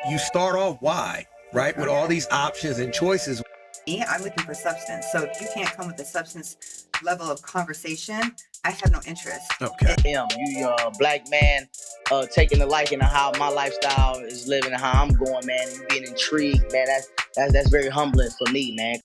you start off why, right? With all these options and choices. Me, I'm looking for substance. So if you can't come with a substance level of conversation, I have no interest. Okay. You black man taking the liking of how my lifestyle is living and how I'm going, man. You being intrigued, man. That's very humbling for me, man.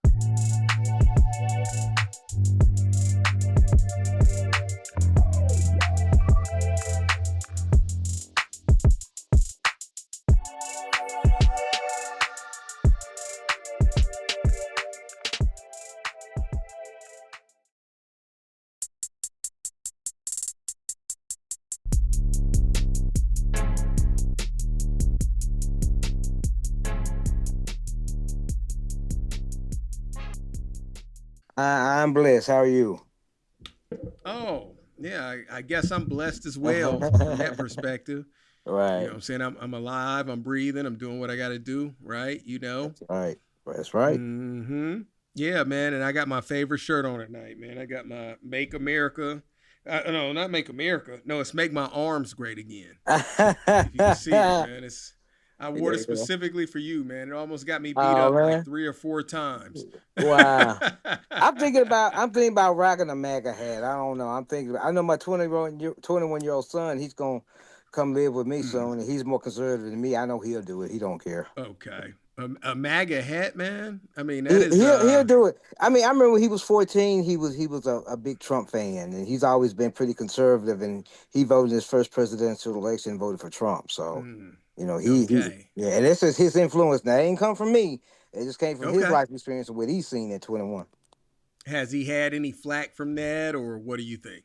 I'm blessed. How are you? Oh, yeah, I guess I'm blessed as well from that perspective. You know Right. what I'm saying? I'm alive, I'm breathing, I'm doing what I got to do, right? You know? That's right. That's right. Mm-hmm. Yeah, man. And I got my favorite shirt on at night, man. I got my Make America. No, not Make America. No, it's Make My Arms Great Again. If you can see it, man. I wore it Yeah. specifically for you, man. It almost got me beat Oh up like man. 3 or 4 times. Wow. I'm thinking about rocking a MAGA hat. I don't know. I know my 21-year-old son, he's gonna come live with me Mm, soon, and he's more conservative than me. I know he'll do it. He don't care. okay. A MAGA hat, man. I mean, that He, is he'll do it. I mean, I remember when he was 14, he was a big Trump fan, and he's always been pretty conservative. And he voted in his first presidential election, voted for Trump. So, mm, he okay. yeah, and this is his influence. Now, it ain't come from me. It just came from his Okay. life experience and what he's seen at 21. Has he had any flack from that, or what do you think?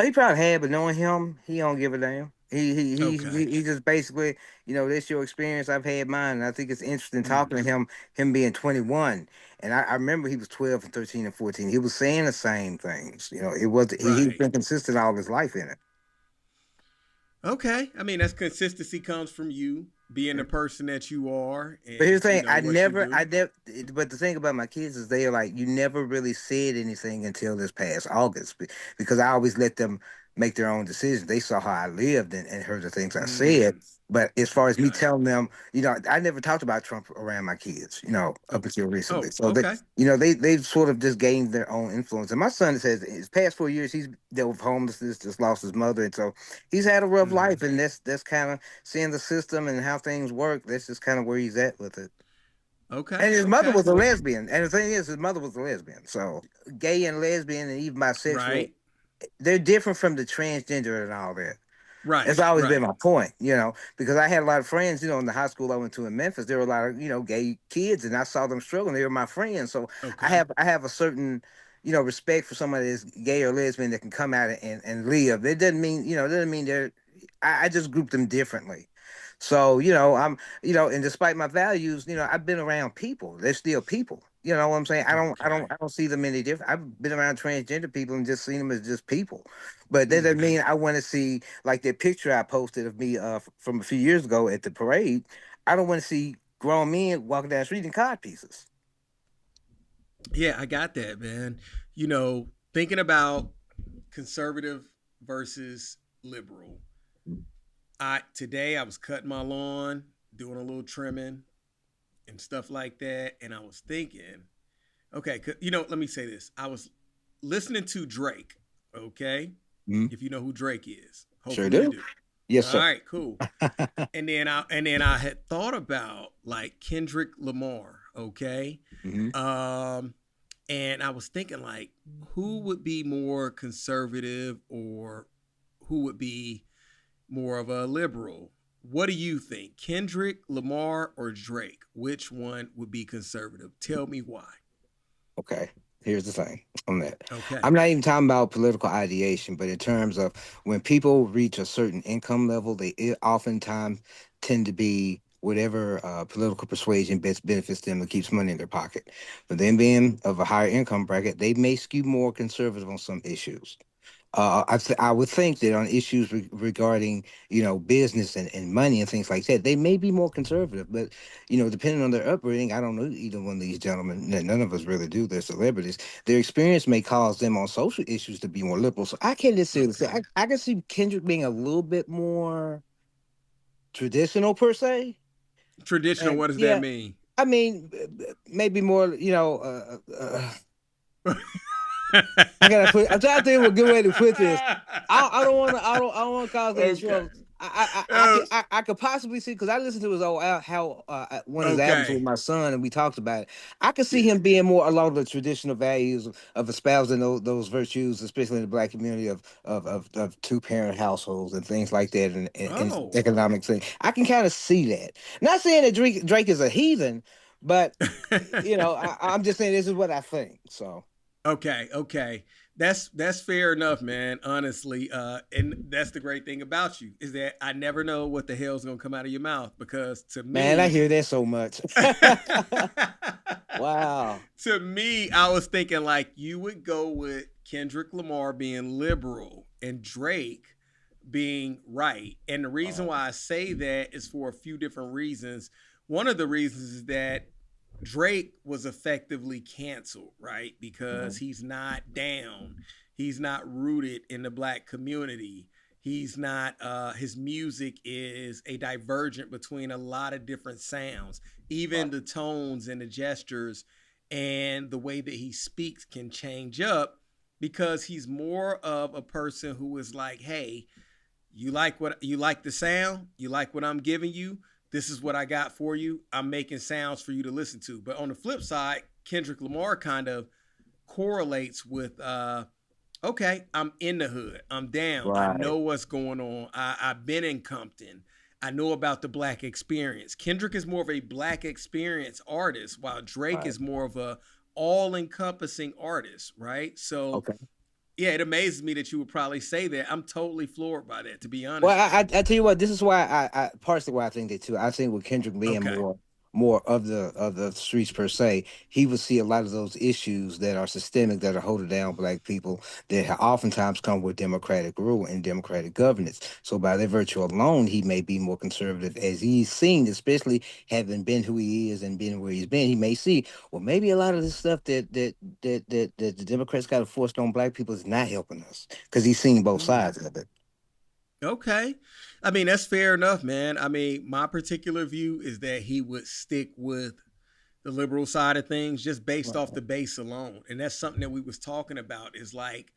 He probably had, but knowing him, he don't give a damn. Okay. He just basically, this your experience. I've had mine. And I think it's interesting talking Mm, to him being 21. And I remember he was 12 and 13 and 14. He was saying the same things. It was he's right. been consistent all his life in it. Okay. I mean, that's consistency comes from you being the person that you are But here's and, the thing, what you do. but the thing about my kids is they are like, you never really said anything until this past August because I always let them make their own decisions. They saw how I lived and heard the things I said. Mm, But as far as me okay. telling them, I never talked about Trump around my kids, up Oh, until recently. oh, So okay. they've sort of just gained their own influence. And my son says his past 4 years he's dealt with homelessness, just lost his mother, and so he's had a rough Hmm. life. And that's kind of seeing the system and how things work. That's just kind of where he's at with it. Okay. And his mother Okay. was a Well, lesbian. And the thing is, his mother was a lesbian. So gay and lesbian and even bisexual, right. they're different from the transgender and all that. Right. It's always been Right. my point, because I had a lot of friends, in the high school I went to in Memphis. There were a lot of, gay kids, and I saw them struggling. They were my friends. So I Okay. have I have a certain, respect for somebody that's gay or lesbian that can come out and live. It doesn't mean they're, I just group them differently. So, and despite my values, I've been around people. They're still people. You know what I'm saying? I don't, I don't, Okay. I don't see them any different. I've been around transgender people and just seen them as just people. But that doesn't Hmm. mean I want to see like that picture I posted of me from a few years ago at the parade. I don't want to see grown men walking down the street in cod pieces. Yeah, I got that, man. Thinking about conservative versus liberal. I was cutting my lawn, doing a little trimming and stuff like that, and I was thinking, okay, let me say this. I was listening to Drake, okay? Mhm. If you know who Drake is. Sure Hopefully you do. do. Yes, All sir. right, cool. And then I had thought about like Kendrick Lamar, okay? Hmm. Um and I was thinking like who would be more conservative or who would be more of a liberal? What do you think? Kendrick Lamar or Drake? Which one would be conservative? Tell me why. Okay. Here's the thing on that. Okay. I'm not even talking about political ideation, but in terms of when people reach a certain income level, oftentimes tend to be whatever political persuasion best benefits them and keeps money in their pocket. But them being of a higher income bracket, they may skew more conservative on some issues. I would think that on issues regarding business and money and things like that, they may be more conservative. But depending on their upbringing, I don't know either one of these gentlemen. None of us really do. They're celebrities. Their experience may cause them on social issues to be more liberal. So I can't necessarily say I can see Kendrick being a little bit more traditional per se. Traditional, And what does that yeah, mean? I mean, maybe more, I gotta put. I'm trying to think of a good way to put this. I don't want to. I don't want to cause any Okay. trouble. Oh, I could possibly see because I listened to his old how one of his albums with okay. my son and we talked about it. I could see Yeah. him being more along the traditional values of espousing those virtues, especially in the black community of two parent households and things like that, and Oh. economic thing. I can kind of see that. Not saying that Drake is a heathen, but I'm just saying this is what I think. So. Okay, okay. That's fair enough, man. Honestly, and that's the great thing about you is that I never know what the hell's gonna come out of your mouth because to Man, I me, hear that so much. Wow. to me, I was thinking like you would go with Kendrick Lamar being liberal and Drake being right. And the reason Wow. why I say that is for a few different reasons. One of the reasons is that Drake was effectively canceled, right? Because Mhm. he's not down. He's not rooted in the black community. He's not his music is a divergent between a lot of different sounds. Even Right. the tones and the gestures and the way that he speaks can change up because he's more of a person who is like, "Hey, you like the sound? You like what I'm giving you? This is what I got for you. I'm making sounds for you to listen to." But on the flip side, Kendrick Lamar kind of correlates with okay, I'm in the hood. I'm down. I Right. know what's going on. I've been in Compton. I know about the black experience. Kendrick is more of a black experience artist, while Drake Right. is more of a all-encompassing artist, right? So Okay. yeah, it amazes me that you would probably say that. I'm totally floored by that, to be Well, honest with you. I tell you what, this is why I partially why I think that too. I think with Kendrick being Okay. more of the streets per se, he would see a lot of those issues that are systemic that are holding down black people that oftentimes come with democratic rule and democratic governance. So by that virtue alone, he may be more conservative as he's seen, especially having been who he is and been where he's been. He may see, well, maybe a lot of this stuff that the Democrats got forced on black people is not helping us because he's seen both Mm. sides of it. Okay. I mean, that's fair enough, man. I mean, my particular view is that he would stick with the liberal side of things just based off Right. the base alone. And that's something that we was talking about is like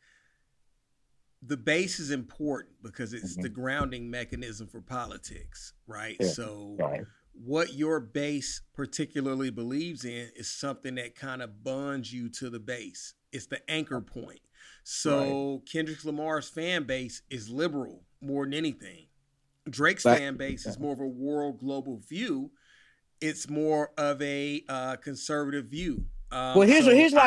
the base is important because it's the Mhm. grounding mechanism for politics, right? Yeah. So Right. what your base particularly believes in is something that kind of bonds you to the base. It's the anchor point. Right. So Kendrick Lamar's fan base is liberal more than anything. Drake's But fan base yeah. is more of a world global view. It's more of a conservative view. Well, So I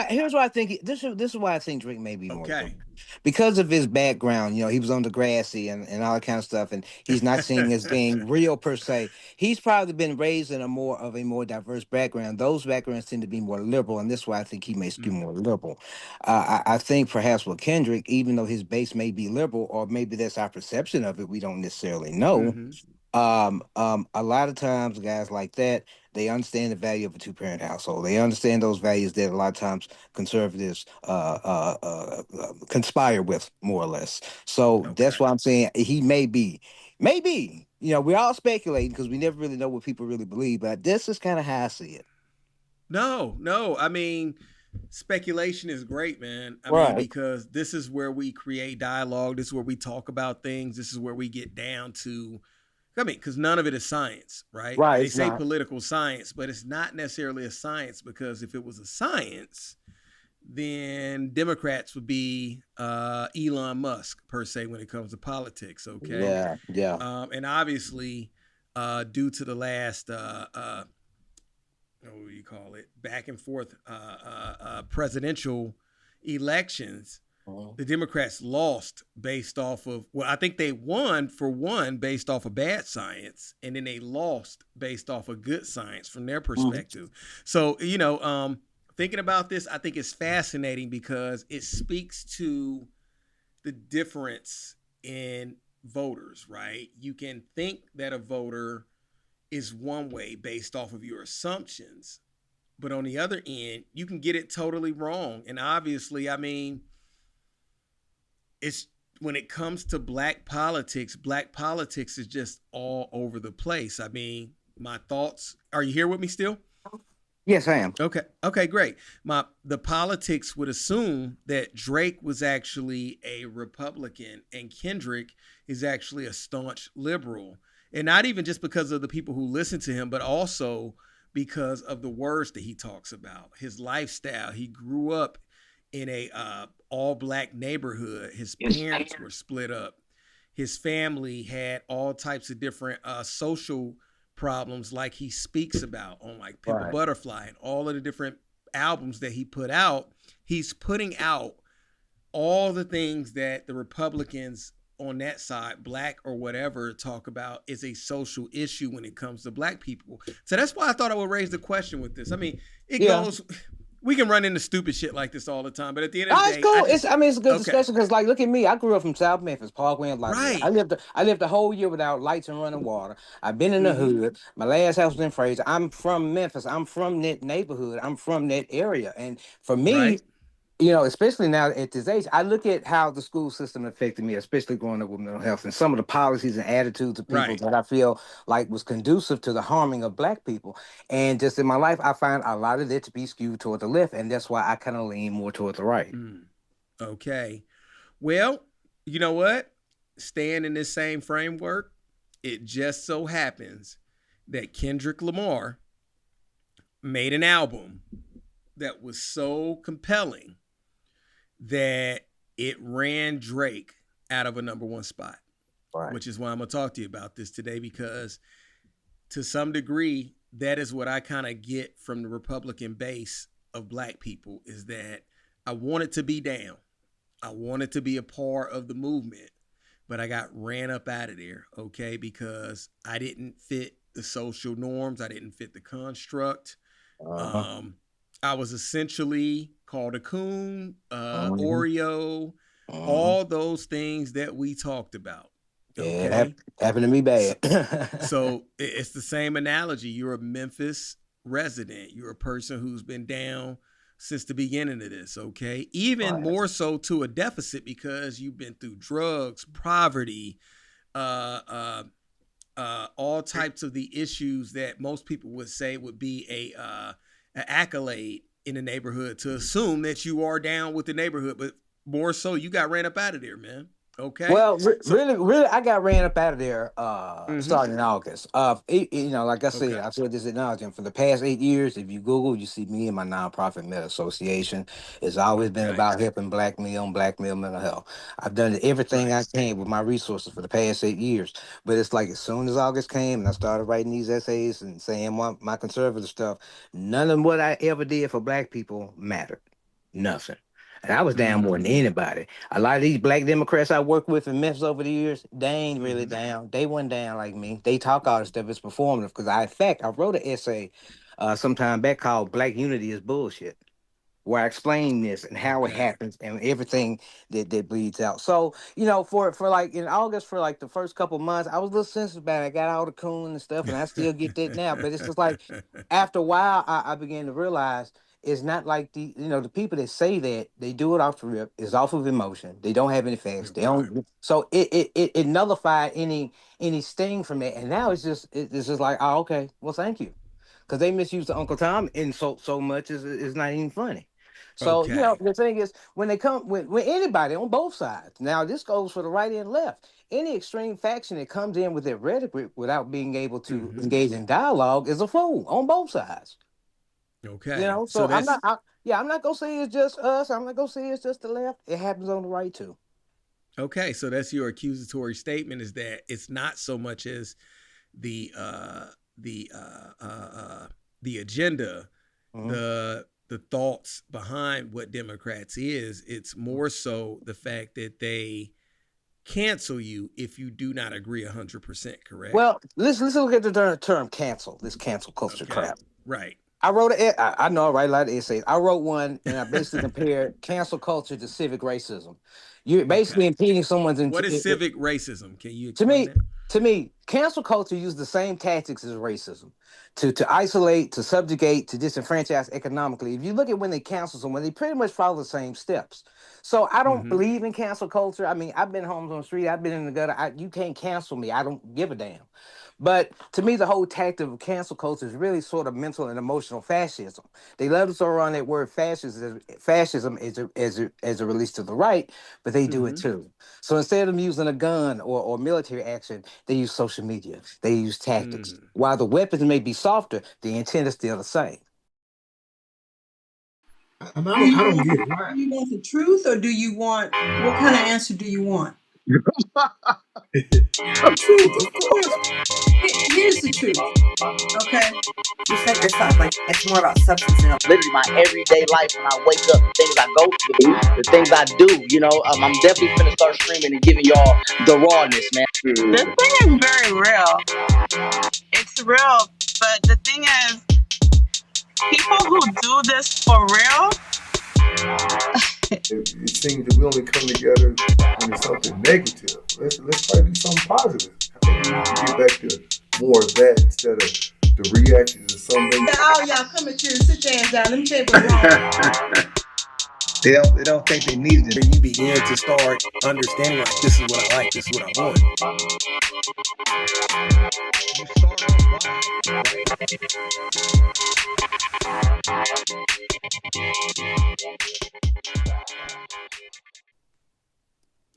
here's why I think this is why I think Drake may be more okay. liberal. Because of his background. He was on Degrassi and all that kind of stuff, and he's not seen as being real per se. He's probably been raised in a more diverse background. Those backgrounds tend to be more liberal, and this is why I think he may skew more liberal. I think perhaps with Kendrick, even though his base may be liberal, or maybe that's our perception of it, we don't necessarily know. Mm-hmm. A lot of times guys like that, they understand the value of a two-parent household. They understand those values that a lot of times conservatives conspire with, more or less. So that's Okay. why I'm saying he maybe we're all speculating because we never really know what people really believe, but this is kind of how I see it. No, no. I mean, speculation is great, man. I mean, Right. because this is where we create dialogue. This is where we talk about things. This is where we get down to. I mean, because none of it is science, right? Right, They it's say not. political science, but it's not necessarily a science because if it was a science, then Democrats would be Elon Musk per se when it comes to politics. Okay, Yeah, yeah. and obviously, due to the last what do you call it, back and forth presidential elections, Mhm. the Democrats lost based off of, well, I think they won for one based off of bad science, and then they lost based off of good science from their Mhm. perspective. So, thinking about this, I think it's fascinating because it speaks to the difference in voters, right? You can think that a voter is one way based off of your assumptions. But on the other end, you can get it totally wrong. And obviously, I mean, it's when it comes to black politics is just all over the place. I mean, my thoughts. Are you here with me still? Yes, I am. Okay. Okay, great. The politics would assume that Drake was actually a Republican and Kendrick is actually a staunch liberal. And not even just because of the people who listen to him, but also because of the words that he talks about, his lifestyle. He grew up in a all black neighborhood. His parents were split up. His family had all types of different social problems, like he speaks about on like Pimp a Right. Butterfly and all of the different albums that he put out. He's putting out all the things that the Republicans on that side, black or whatever, talk about is a social issue when it comes to black people. So that's why I thought I would raise the question with this. I mean, it Yeah. goes. We can run into stupid shit like this all the time, but at the end of Oh, the it's day, cool. just, It's a good okay, discussion because, like, look at me. I grew up from South Memphis, Parkway and Lightway. right, I lived the whole year without lights and running water. I've been in the mm-hmm, hood. My last house was in Fraser. I'm from Memphis. I'm from that neighborhood. I'm from that area. And for me, right, especially now at this age, I look at how the school system affected me, especially growing up with mental health and some of the policies and attitudes of people right, that I feel like was conducive to the harming of black people. And just in my life, I find a lot of it to be skewed toward the left, and that's why I kind of lean more toward the right. okay. Well, you know what? Staying in this same framework, it just so happens that Kendrick Lamar made an album that was so compelling that it ran Drake out of a number one spot, Right. which is why I'm going to talk to you about this today, because to some degree, that is what I kind of get from the Republican base of black people, is that I wanted to be down. I wanted to be a part of the movement, but I got ran up out of there, okay, because I didn't fit the social norms. I didn't fit the construct. Uh-huh. Um, I was essentially called a coon, Mhm. Oreo, Mhm. all those things that we talked about, Yeah, okay? happened to me So, bad. so it's the same analogy. You're a Memphis resident. You're a person who's been down since the beginning of this, okay? Even Right. more so to a deficit because you've been through drugs, poverty, uh, uh, all types of the issues that most people would say would be an accolade in the neighborhood to assume that you are down with the neighborhood, but more so you got ran up out of there, man. Okay, Well, so really, I got ran up out of there mm-hmm. starting in August. Like I said, Okay, I said this acknowledgement for the past 8 years. If you Google, you see me and my nonprofit Med Association. It's always been okay, about helping black male mental health. I've done everything right, I can with my resources for the past 8 years. But it's like as soon as August came and I started writing these essays and saying my conservative stuff, none of what I ever did for black people mattered. Nothing. And I was down more than mm-hmm. anybody. A lot of these black Democrats I worked with in Memphis over the years, they ain't really Mm-hmm. down. They wasn't down like me. They talk all this stuff. It's performative. Because in fact, I wrote an essay some time back called "Black Unity is Bullshit," where I explain this and how it Okay, happens and everything that bleeds out. So for like in August, for like the first couple months, I was a little sensitive about it. I got all the coon and stuff, and I still get that now. But it's just like after a while, I began to realize it's not like the people that say that they do it off the rip, is off of emotion. They don't have any facts. They okay, don't. So it nullified any sting from it. And now it's just like, oh, okay, well, thank you, because they misuse the Uncle Tom and so much is not even funny. So okay, the thing is, when they come when anybody on both sides, now this goes for the right and left, any extreme faction that comes in with their rhetoric without being able to mm-hmm. engage in dialogue is a fool on both sides. Okay. So So that's I'm not gonna say it's just us. I'm not gonna say it's just the left. It happens on the right too. okay. So that's your accusatory statement, is that it's not so much as the the uh, uh, uh, the agenda, Mhm. the thoughts behind what Democrats is. It's more so the fact that they cancel you if you do not agree 100%. Correct. Well, let's look at the term cancel. This cancel culture Okay. crap. Right. I wrote I know I write a lot of essays. I wrote one and I basically compared cancel culture to civic racism. You're basically Okay. impeding someone's What is civic racism? Can you to explain me, that? cancel culture uses the same tactics as racism to isolate, to subjugate, to disenfranchise economically. If you look at when they cancel someone, they pretty much follow the same steps. So I don't Mm-hmm. believe in cancel culture. I mean, I've been homes on the street, I've been in the gutter. You can't cancel me. I don't give a damn. But to me, the whole tactic of cancel culture is really sort of mental and emotional fascism. They love to throw around that word fascism as it relates to the right, but they do it Mm-hmm. too. So instead of using a gun or military action, they use social media. They use tactics. Mm. While the weapons may be softer, the intent is still the same. I don't get it. Why? Do you want the truth, or do you want what kind of answer do you want? The truth, of course. Here's the truth. Okay. You said yourself, like it's more about substance and Literally my everyday life when I wake up, the things I go through, the things I do, you know, I'm definitely finna start streaming and giving y'all the rawness, man. This thing is very real. It's real, but the thing is, people who do this for real. It seems that we only come together when it's something negative. Let's try to do something positive. I think we need to get back to more of that instead of the reactions of some things. All y'all come at you and sit your hands down. Let me tell you what's wrong. They don't think they need it. You begin to start understanding, like, this is what I like, this is what I want. You start off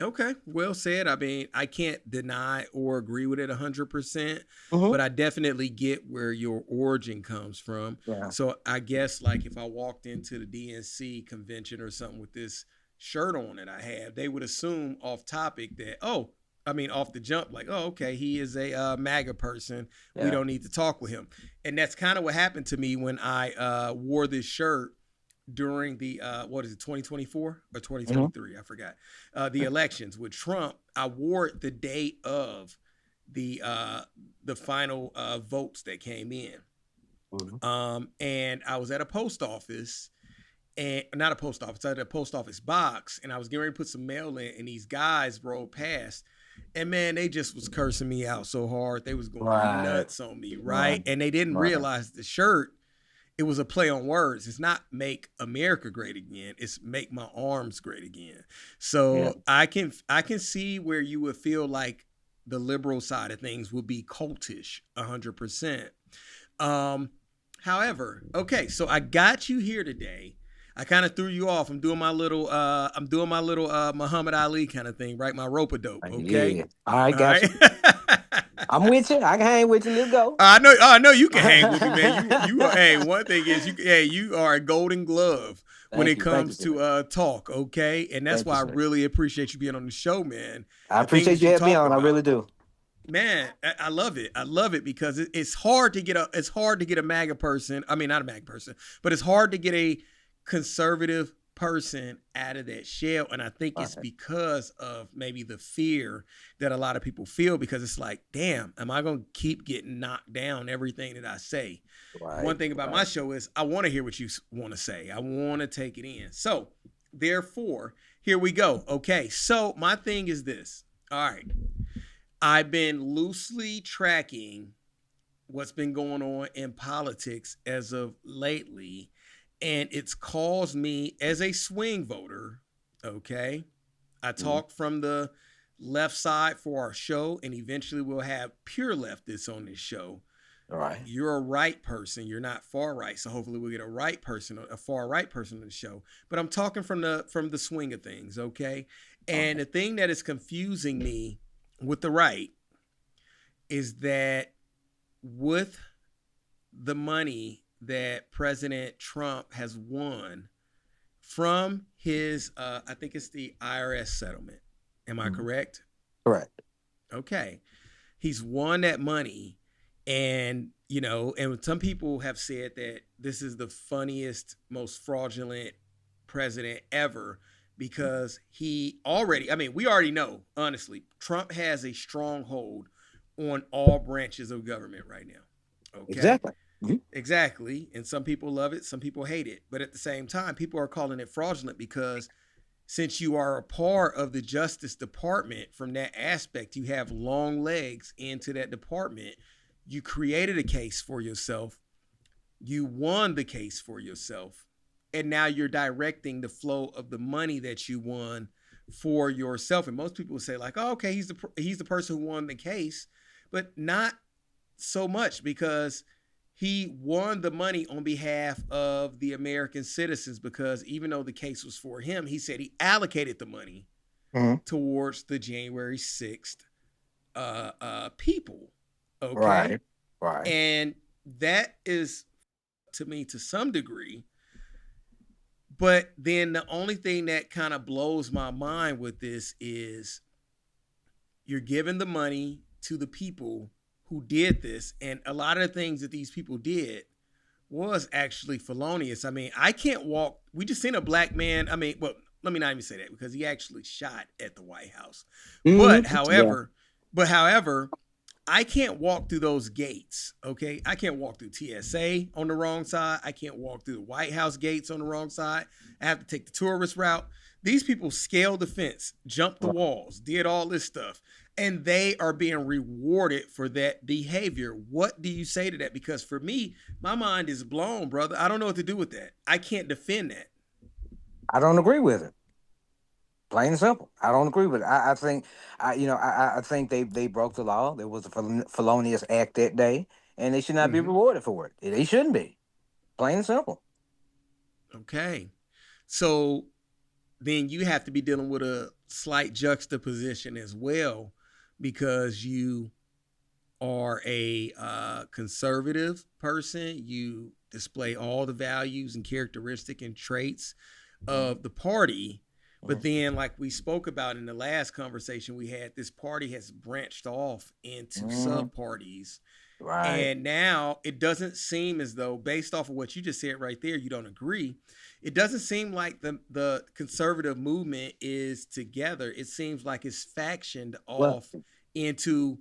Okay, well said. I mean, I can't deny or agree with it 100%, but I definitely get where your origin comes from. Yeah. So I guess, like, if I walked into the DNC convention or something with this shirt on that I have, they would assume off topic that, off the jump, like, oh, okay, he is a MAGA person. Yeah. We don't need to talk with him. And that's kind of what happened to me when I wore this shirt during the 2024 or 2023, I forgot, the elections with Trump. I wore it the day of the final votes that came in. And I was at a post office, and not a post office, at a post office box, and I was getting ready to put some mail in, and these guys rolled past, and man, they just was cursing me out so hard. They was going nuts on me, right? And they didn't realize the shirt, it was a play on words. It's not make America great again. It's make my arms great again. So I can see where you would feel like the liberal side of things would be cultish 100%. However, okay, so I got you here today. I kind of threw you off. I'm doing my little Muhammad Ali kind of thing, right? My rope-a-dope. Okay. Yeah. All right, got you. I'm with you. I can hang with you. Let's go. I know you can hang with me, man. You are. Hey, one thing is you are a golden glove when it comes to talk. Okay, and that's why I really appreciate you being on the show, man. I appreciate you having me on. I really do. Man, I love it. I love it because it's hard to get a MAGA person. I mean, not a MAGA person, but it's hard to get a conservative person out of that shell, and I think it's because of maybe the fear that a lot of people feel, because it's like, damn, am I gonna keep getting knocked down everything that I say? One thing about my show is I want to hear what you want to say. I want to take it in. So therefore, here we go. Okay, so my thing is this. All right, I've been loosely tracking what's been going on in politics as of lately, and it's caused me as a swing voter, okay? I talk from the left side for our show, and eventually we'll have pure leftists on this show. All right. You're a right person. You're not far right. So hopefully we'll get a far right person on the show. But I'm talking from the swing of things, okay? And the thing that is confusing me with the right is that with the money that President Trump has won from his, I think it's the IRS settlement. Am I correct? Correct. Okay. He's won that money, and, and some people have said that this is the funniest, most fraudulent president ever, because we already know, honestly, Trump has a stronghold on all branches of government right now. Okay. Exactly. Exactly. And some people love it, some people hate it. But at the same time, people are calling it fraudulent because since you are a part of the Justice Department, from that aspect, you have long legs into that department. You created a case for yourself. You won the case for yourself. And now you're directing the flow of the money that you won for yourself. And most people will say, like, oh, okay, he's the person who won the case, but not so much because he won the money on behalf of the American citizens, because even though the case was for him, he said he allocated the money towards the January 6th people. Okay. Right. And that is, to me, to some degree. But then the only thing that kind of blows my mind with this is you're giving the money to the people who did this. And a lot of the things that these people did was actually felonious. I mean, I can't walk. We just seen a black man. I mean, well, let me not even say that, because he actually shot at the White House. But however, I can't walk through those gates. Okay. I can't walk through TSA on the wrong side. I can't walk through the White House gates on the wrong side. I have to take the tourist route. These people scaled the fence, jumped the walls, did all this stuff, and they are being rewarded for that behavior. What do you say to that? Because for me, my mind is blown, brother. I don't know what to do with that. I can't defend that. I don't agree with it. Plain and simple. I don't agree with it. I think, I think they broke the law. There was a felonious act that day, and they should not be rewarded for it. They shouldn't be. Plain and simple. Okay. So then you have to be dealing with a slight juxtaposition as well, because you are a conservative person. You display all the values and characteristics and traits of the party. But then, like we spoke about in the last conversation we had, this party has branched off into sub parties. Right. And now it doesn't seem as though, based off of what you just said right there, you don't agree. It doesn't seem like the conservative movement is together. It seems like it's factioned off into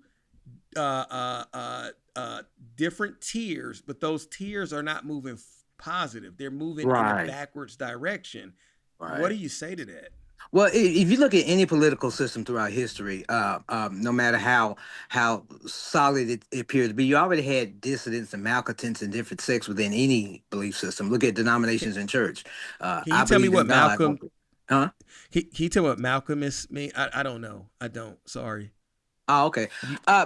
different tiers, but those tiers are not moving positive. They're moving in a backwards direction. Right. What do you say to that? Well, if you look at any political system throughout history, no matter how solid it appears to be, you already had dissidents and malcontents in different sects within any belief system. Look at denominations in church. Can you tell me what Malcolm? Huh? Can you tell me what Malcolm is? Me, I don't know. I don't. Sorry. Oh, okay.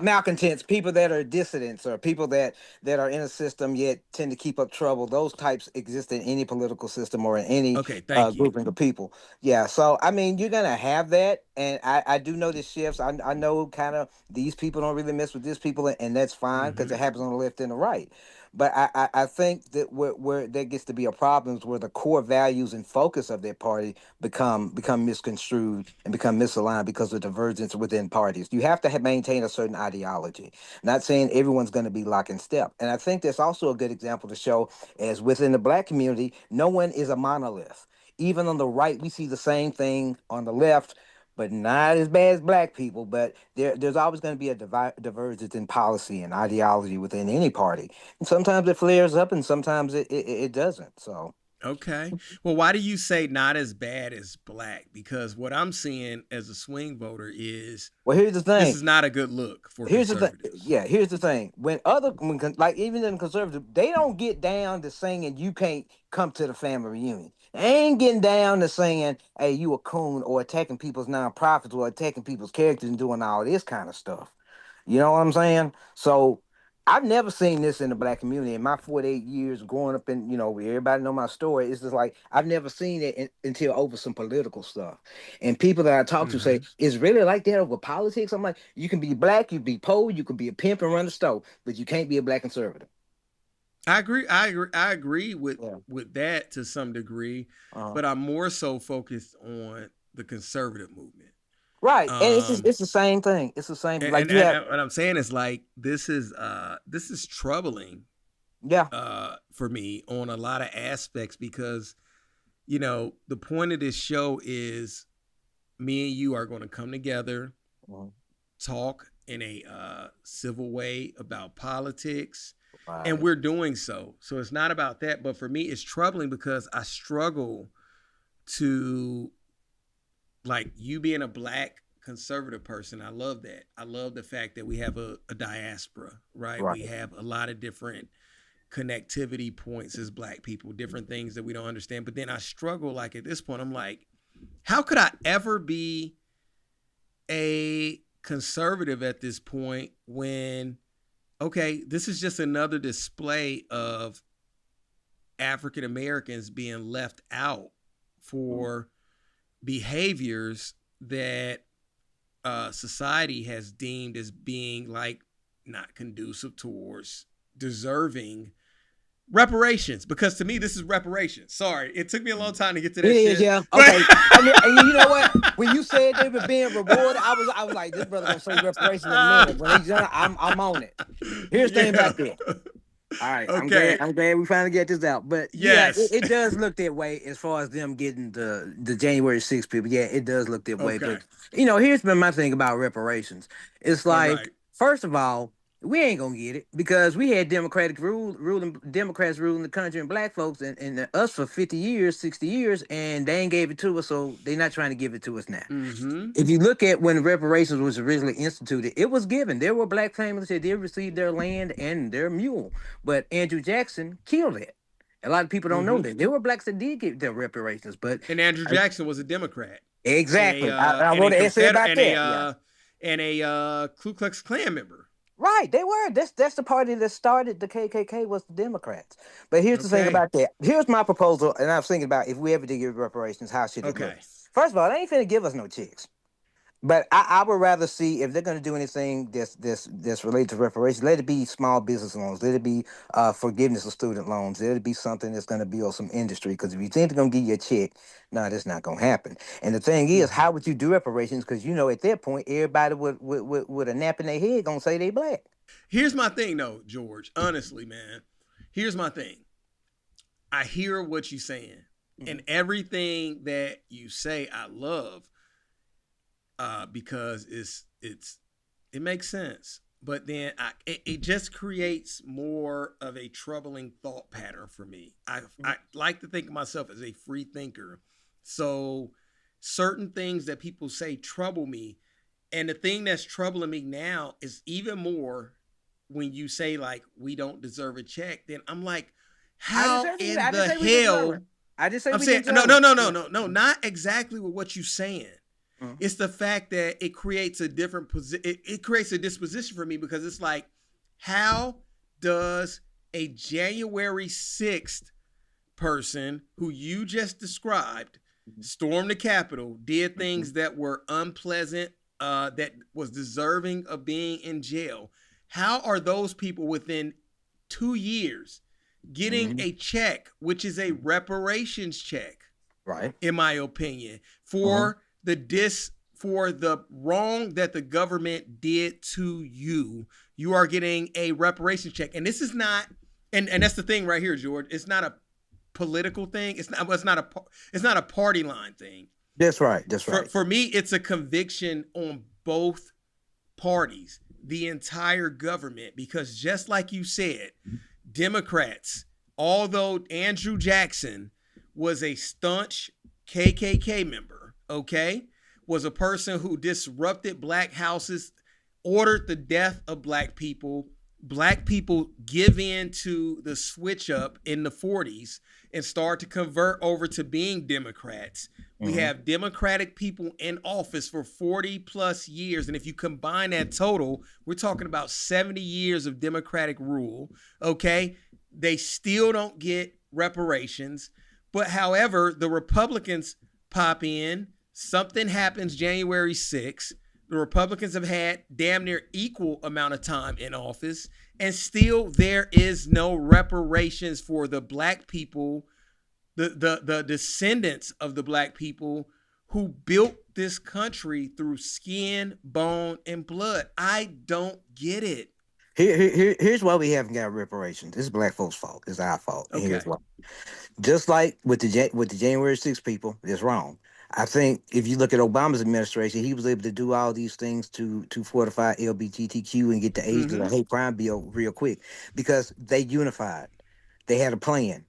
Malcontents, people that are dissidents, or people that are in a system yet tend to keep up trouble. Those types exist in any political system or in any grouping of people. Yeah. So, I mean, you're going to have that. And I do notice shifts. I know kind of these people don't really mess with this people, and that's fine, because it happens on the left and the right. But I think that where that gets to be a problem is where the core values and focus of their party become misconstrued and become misaligned because of divergence within parties. You have to maintain a certain ideology. Not saying everyone's going to be lock in step. And I think that's also a good example to show, as within the black community, no one is a monolith. Even on the right, we see the same thing on the left, but not as bad as black people. But there's always going to be a divergence in policy and ideology within any party. And sometimes it flares up, and sometimes it doesn't. So. Okay. Well, why do you say not as bad as black? Because what I'm seeing as a swing voter is, well, here's the thing. This is not a good look for conservatives. Here's the thing. When like even in conservative, they don't get down to singing "You Can't Come to the Family Reunion." They ain't getting down to saying, "Hey, you a coon," or attacking people's nonprofits, or attacking people's characters and doing all this kind of stuff. You know what I'm saying? So I've never seen this in the black community in my 48 years growing up in, everybody know my story. It's just like, I've never seen it until over some political stuff. And people that I talk to say, it's really like that over politics. I'm like, you can be black, you can be poor, you can be a pimp and run a store, but you can't be a black conservative. I agree with that to some degree, but I'm more so focused on the conservative movement. Right, and it's the same thing. It's the same. What I'm saying is, like, this is troubling. Yeah. For me on a lot of aspects, because the point of this show is me and you are going to come together, talk in a civil way about politics, and we're doing so. So it's not about that, but for me, it's troubling because I struggle to. Like, you being a black conservative person, I love that. I love the fact that we have a diaspora, right? We have a lot of different connectivity points as black people, different things that we don't understand. But then I struggle, like, at this point, I'm like, how could I ever be a conservative at this point when, okay, this is just another display of African Americans being left out for behaviors that society has deemed as being like not conducive towards deserving reparations. Because to me, this is reparations. Sorry, it took me a long time to get to that It shit. is, yeah. Okay. I mean, and you know what? When you said they were being rewarded, I was like, this brother gonna say reparations in a minute. When he's done, I'm on it. Here's the thing Yeah. about that. All right, Okay. I'm glad we finally get this out. But yeah, Yes. it does look that way as far as them getting the January 6th people. Yeah, it does look that way. Okay. But here's been my thing about reparations. It's All like, right. first of all, we ain't gonna get it because we had ruling Democrats ruling the country and black folks and us for 50 years, 60 years, and they ain't gave it to us, so they're not trying to give it to us now. Mm-hmm. If you look at when reparations was originally instituted, it was given. There were black families that did receive their land and their mule, but Andrew Jackson killed it. A lot of people don't know that there were blacks that did get their reparations, but And Andrew Jackson was a Democrat. exactly. And I wrote an essay about that. Yeah. And a Ku Klux Klan member. Right, they were. That's the party that started the KKK was the Democrats. But here's the thing Okay. about that. Here's my proposal, and I was thinking about if we ever did give reparations, how should it look? Okay. First of all, they ain't finna give us no checks. But I would rather see if they're going to do anything that's related to reparations. Let it be small business loans. Let it be forgiveness of student loans. Let it be something that's going to build some industry. Because if you think they're going to give you a check, no, that's not going to happen. And the thing is, how would you do reparations? Because at that point, everybody with a nap in their head going to say they black. Here's my thing, though, George. Honestly, man. Here's my thing. I hear what you're saying, and everything that you say, I love. Because it makes sense, but then it just creates more of a troubling thought pattern for me. I like to think of myself as a free thinker, so certain things that people say trouble me, and the thing that's troubling me now is even more when you say like we don't deserve a check. Then I'm like, how in the hell? I just say I'm saying no, not exactly with what you're saying. It's the fact that it creates a different position. It creates a disposition for me because it's like, how does a January 6th person who you just described stormed the Capitol, did things that were unpleasant, that was deserving of being in jail? How are those people within 2 years getting a check, which is a reparations check, right? In my opinion, for for the wrong that the government did to you, you are getting a reparations check. And this is not, and that's the thing right here, George. It's not a political thing. It's not a party line thing. That's right. That's right. For me, it's a conviction on both parties, the entire government, because just like you said, Democrats, although Andrew Jackson was a staunch KKK member, okay, was a person who disrupted black houses, ordered the death of black people. Black people give in to the switch up in the 40s and start to convert over to being Democrats. We have Democratic people in office for 40 plus years. And if you combine that total, we're talking about 70 years of Democratic rule. Okay. They still don't get reparations. But however, the Republicans pop in, something happens January 6th. The Republicans have had damn near equal amount of time in office, and still there is no reparations for the black people, the descendants of the black people who built this country through skin, bone, and blood. I don't get it. Here's why we haven't got reparations. This is black folks' fault. It's our fault. And here's why. Just like with the January 6th people, it's wrong. I think if you look at Obama's administration, he was able to do all these things to fortify LGBTQ and get the age of the hate crime bill real quick because they unified. They had a plan.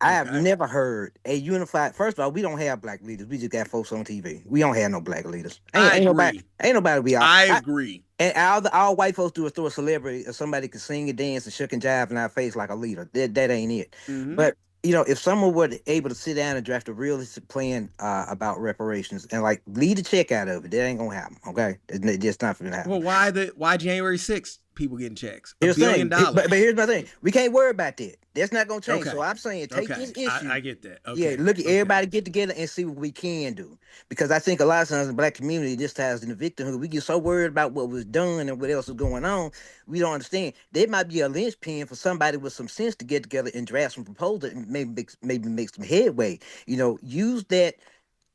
I have never heard a unified. First of all, we don't have black leaders. We just got folks on TV. We don't have no black leaders. Ain't nobody be out. I agree. And all white folks do is throw a celebrity or somebody can sing and dance and shuck and jive in our face like a leader. That ain't it. But if someone were able to sit down and draft a realistic plan about reparations and lead a check out of it, that ain't gonna happen. Okay, it's just not gonna happen. Well, why January 6th people getting checks. $1 Here's the billion. thing, but here's my thing. We can't worry about that. That's not gonna change. Okay. So I'm saying, take Okay. this issue. I get that. Yeah, Okay. look at Okay. everybody get together and see what we can do. Because I think a lot of times in the black community, this ties in the victimhood, we get so worried about what was done and what else is going on, we don't understand. There might be a linchpin for somebody with some sense to get together and draft some proposals and maybe make some headway. Use that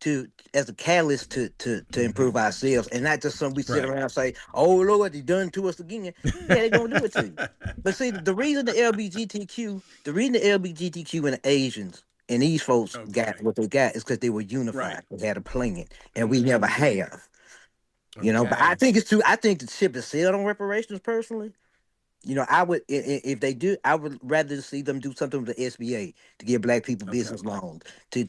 to as a catalyst to improve ourselves, and not just some we sit Right. around and say, "Oh Lord, they done to us again." Yeah, they're gonna do it to you. But see, the reason the LGBTQ and the Asians and these folks got Okay. what they got is because they were Right. unified. They had a plan, and we never have. But I Okay. think it's too. I think the ship is sailed on reparations. Personally, I would if they do, I would rather see them do something with the SBA to give black people Okay. business loans, to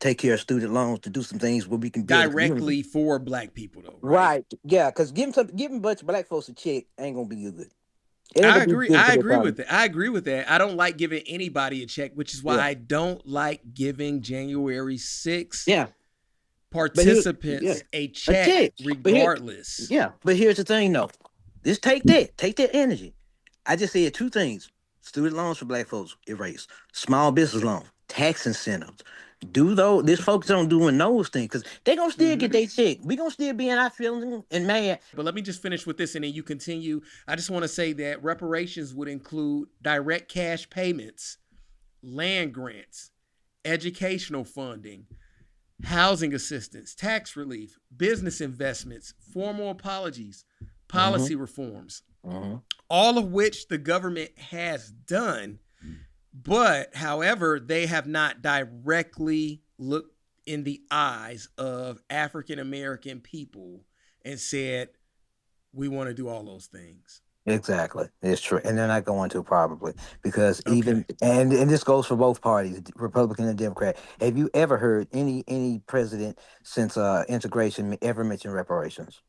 take care of student loans, to do some things where we can build a community. Directly for black people though, right? Right? Yeah, because giving a bunch of black folks a check ain't gonna be good. It ain't gonna be good I for their agree problem. with that. I agree with that. I don't like giving anybody a check, which is why Yeah, I don't like giving January 6th yeah. But yeah, participants a a check check. regardless. But here's the thing, though. Just take that energy. I just said two things: student loans for black folks erased, small business loans, tax incentives. Do those? This focus on doing those things because they gonna still get Hmm. their check. We gonna still be in our feelings and mad. But let me just finish with this and then you continue. I just want to say that reparations would include direct cash payments, land grants, educational funding, housing assistance, tax relief, business investments, formal apologies, Mm-hmm. policy reforms, Mm-hmm. all of which the government has done. But, however, they have not directly looked in the eyes of African American people and said, we want to do all those things. Exactly, it's true, and then I go into probably because Okay. even and this goes for both parties, Republican and Democrat. Have you ever heard any president since integration ever mention reparations,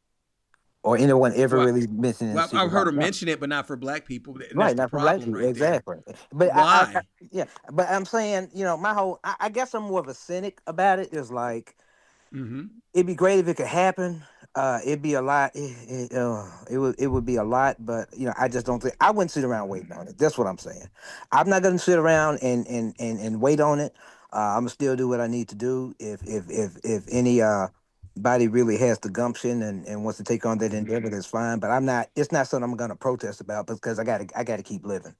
or anyone ever Well, really mentioned in well, I've secret? heard them No. mention it, but not for black people. And that's Right, the not for black problem people, right there. exactly. But Why? yeah, but I'm saying, my whole, I guess I'm more of a cynic about it. Is like, Mm-hmm. it'd be great if it could happen. It'd be a lot. It would be a lot, but I just don't think I wouldn't sit around waiting on it. That's what I'm saying. I'm not gonna sit around and wait on it. I'm gonna still do what I need to do. If any body really has the gumption and wants to take on that endeavor, that's fine. But I'm not. It's not something I'm gonna protest about because I gotta keep living.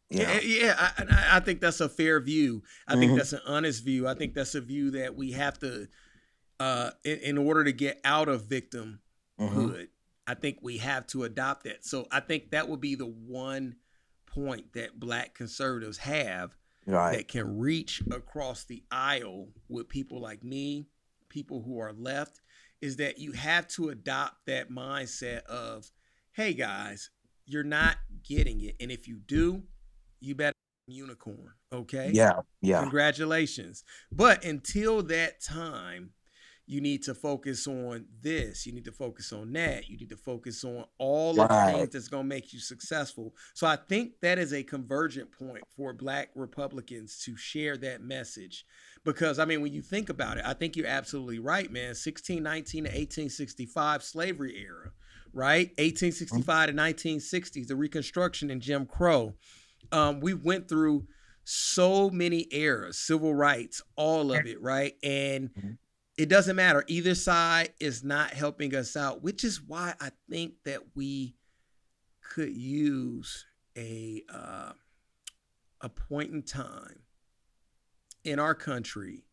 You Yeah, know. yeah, I think that's a fair view. I think Hmm. that's an honest view. I think that's a view that we have to, in order to get out of Hmm. victimhood, I think we have to adopt that. So I think that would be the one point that black conservatives have Right. that can reach across the aisle with people like me, people who are left, is that you have to adopt that mindset of, hey guys, you're not getting it. And if you do, you better unicorn. Okay. Yeah. Yeah. Congratulations. But until that time, you need to focus on this. You need to focus on that. You need to focus on all of the Right. things that's going to make you successful. So I think that is a convergent point for black Republicans to share that message. Because, I mean, when you think about it, I think you're absolutely right, man. 1619 to 1865 slavery era, right? 1865 to 1960s, the Reconstruction and Jim Crow. We went through so many eras, civil rights, all of it, right? And Mhm. it doesn't matter. Either side is not helping us out, which is why I think that we could use a point in time in our country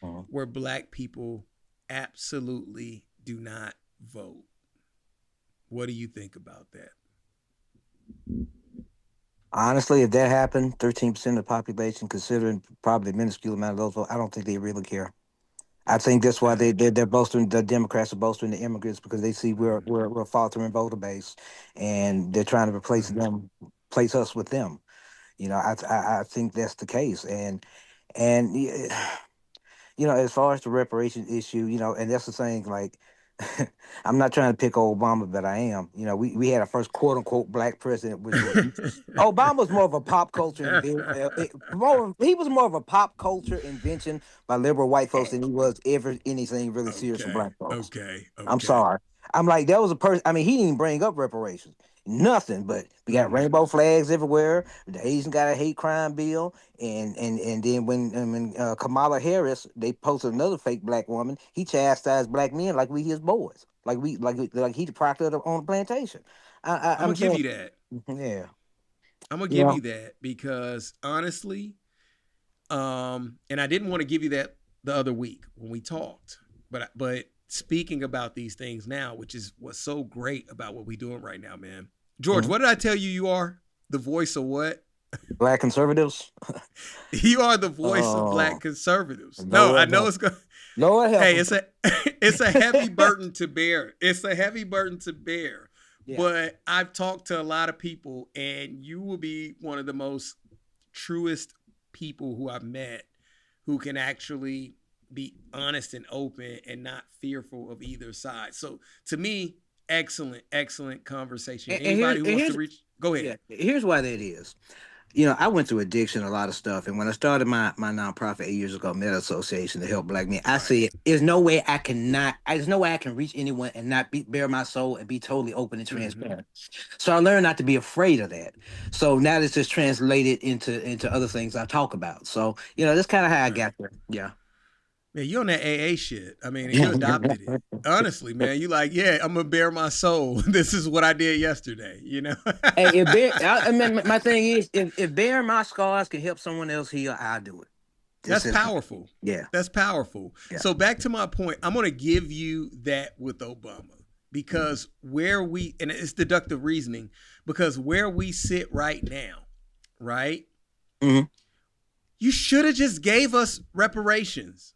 Mhm. where black people absolutely do not vote. What do you think about that? Honestly, if that happened, 13% of the population, considering probably a minuscule amount of those votes, I don't think they really care. I think that's why Okay. they're bolstering, the Democrats are bolstering the immigrants because they see we're a faltering voter base, and they're trying to place us with them. I think that's the case, and as far as the reparation issue, and that's the thing, like, I'm not trying to pick on Obama, but I am. We had our first quote unquote black president, which was Obama's more of a pop culture he was more of a pop culture invention by liberal white folks than he was ever anything really serious for Okay. black folks. Okay. I'm Okay. sorry. I'm like, that was a person. I mean, he didn't even bring up reparations. Nothing, but we got rainbow flags everywhere. The Asian got a hate crime bill, and then when Kamala Harris, they posted another fake black woman. He chastised black men like we his boys, like he the proctor on the plantation. I'm I'm gonna give saying, you that. yeah, I'm gonna you give you know, that because honestly, and I didn't want to give you that the other week when we talked, but speaking about these things now, which is what's so great about what we're doing right now, man. George, mhm. what did I tell you? You are the voice of what? Black conservatives. You are the voice of black Oh, conservatives. No, I Lord know help, it's going. Lord help Hey, them. it's a heavy burden to bear. It's a heavy burden to bear. Yeah. But I've talked to a lot of people, and you will be one of the most truest people who I've met who can actually be honest and open and not fearful of either side. So to me, excellent conversation. And Anybody who wants to here's reach, go ahead. yeah, here's why that is. I went through addiction, a lot of stuff, and when I started my nonprofit 8 years ago, Meta Association to help black men, I Right. said, "There's no way I cannot. There's no way I can reach anyone and not bare my soul and be totally open and Mm-hmm. transparent." So I learned not to be afraid of that. So now it's just translated into other things I talk about. So that's kind of how I Right. got there. Yeah. Man, you on that AA shit. I mean, and you adopted it. Honestly, man, you like, yeah, I'm gonna bare my soul. This is what I did yesterday, you know? Hey, I mean, my thing is, if bearing my scars can help someone else heal, I'll do it. It's That's just, powerful. yeah, That's powerful. yeah. So back to my point, I'm gonna give you that with Obama because and it's deductive reasoning, because where we sit right now, right? Hmm. You should have just gave us reparations.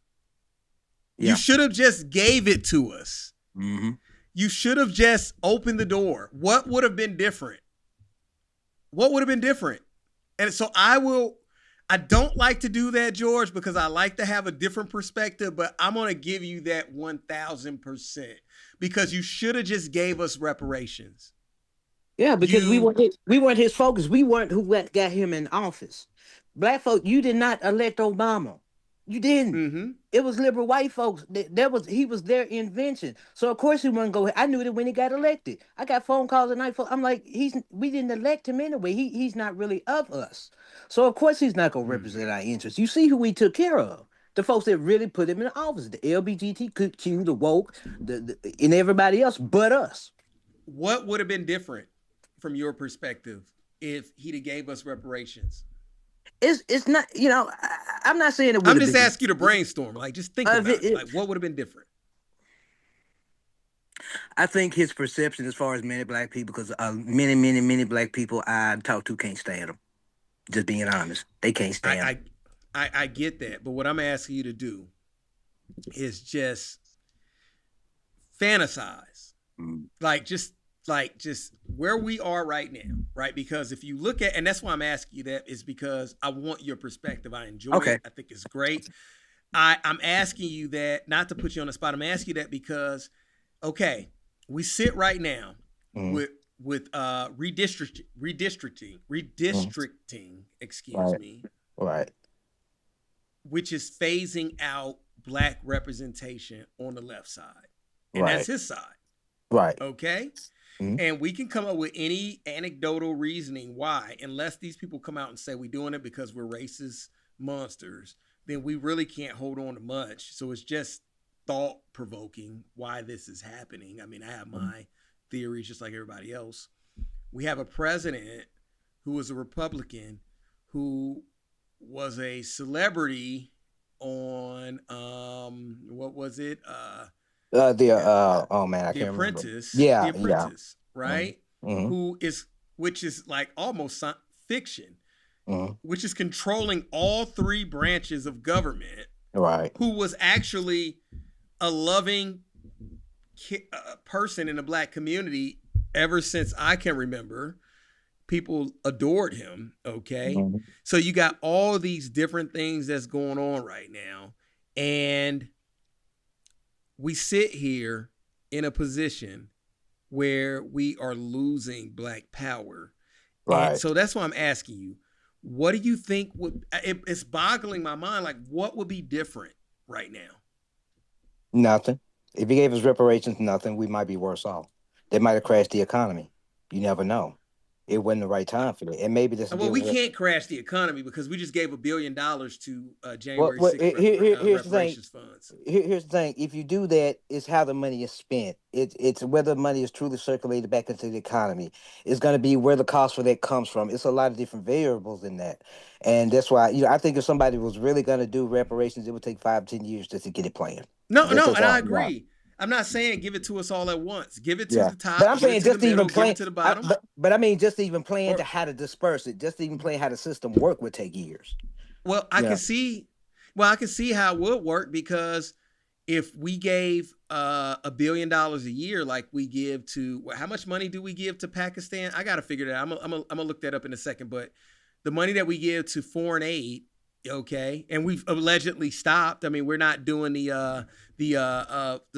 You Yeah. should have just gave it to us. Hmm. You should have just opened the door. What would have been different? What would have been different? And so I don't like to do that, George, because I like to have a different perspective, but I'm going to give you that 1000% because you should have just gave us reparations. Yeah, because You, we weren't his focus. We weren't who got him in office. Black folk, you did not elect Obama. You didn't. mm-hmm, It was liberal white folks. That was he was their invention. So of course he wouldn't go. I knew that when he got elected. I got phone calls at night. I'm like, we didn't elect him anyway. He's not really of us. So of course he's not gonna represent our interests. You see who we took care of. The folks that really put him in office, the LBGTQ, the woke, and everybody else but us. what would have been different from your perspective if he'd have gave us reparations? It's not. I'm not saying it would I'm have just been. asking you to brainstorm. Like, just think about it. Like, what would have been different? I think his perception, as far as many black people, because many black people I talk to can't stand him. Just being honest, they can't stand him. I get that, but what I'm asking you to do is just fantasize, Mm. just where we are right now, right? Because if you look at, and that's why I'm asking you that, is because I want your perspective. I enjoy Okay. it. I think it's great. I'm asking you that not to put you on the spot. I'm asking you that because, okay, we sit right now Mm. with redistricting, excuse Right. me, Right. which is phasing out black representation on the left side. And Right. that's his side. Right. Okay. Mhm. And we can come up with any anecdotal reasoning why, unless these people come out and say we're doing it because we're racist monsters, then we really can't hold on to much. So it's just thought provoking why this is happening. I mean, I have my theories just like everybody else. We have a president who was a Republican who was a celebrity on what was it? Oh man, I The can't remember. Apprentice. Yeah. The Yeah. Apprentice, right? Mm-hmm. Which is like almost fiction, Mm-hmm. which is controlling all three branches of government, Right. who was actually a loving person in the black community ever since I can remember. People adored him. Okay. Mm-hmm. So you got all these different things that's going on right now. And we sit here in a position where we are losing black power. Right. And so that's why I'm asking you, what do you think it's boggling my mind. Like, what would be different right now? Nothing. If he gave us reparations, nothing. We might be worse off. They might have crashed the economy. You never know. It wasn't the right time for that, and maybe this Well, deal we with. can't crash the economy because we just gave $1 billion to Well, January 6th here's the thing. reparations funds. Here's the thing. If you do that, it's how the money is spent. It's whether money is truly circulated back into the economy. It's going to be where the cost for that comes from. It's a lot of different variables in that, and that's why I think if somebody was really going to do reparations, it would take 5, 10 years just to get it planned. No, That's no, just and I all. Yeah. agree. I'm not saying give it to us all at once. Give it to Yeah, the but top, I'm give it saying to the just to even middle, give plan. it to the bottom. But I mean just to even plan Or to how to disperse it, just to even plan how the system work would take years. well, I Yeah. can see well, I can see how it would work because if we gave $1 billion a year like we give to how much money do we give to Pakistan? I got to figure that out. I'm gonna look that up in a second, but the money that we give to foreign aid, okay, and we've allegedly stopped. I mean, we're not doing the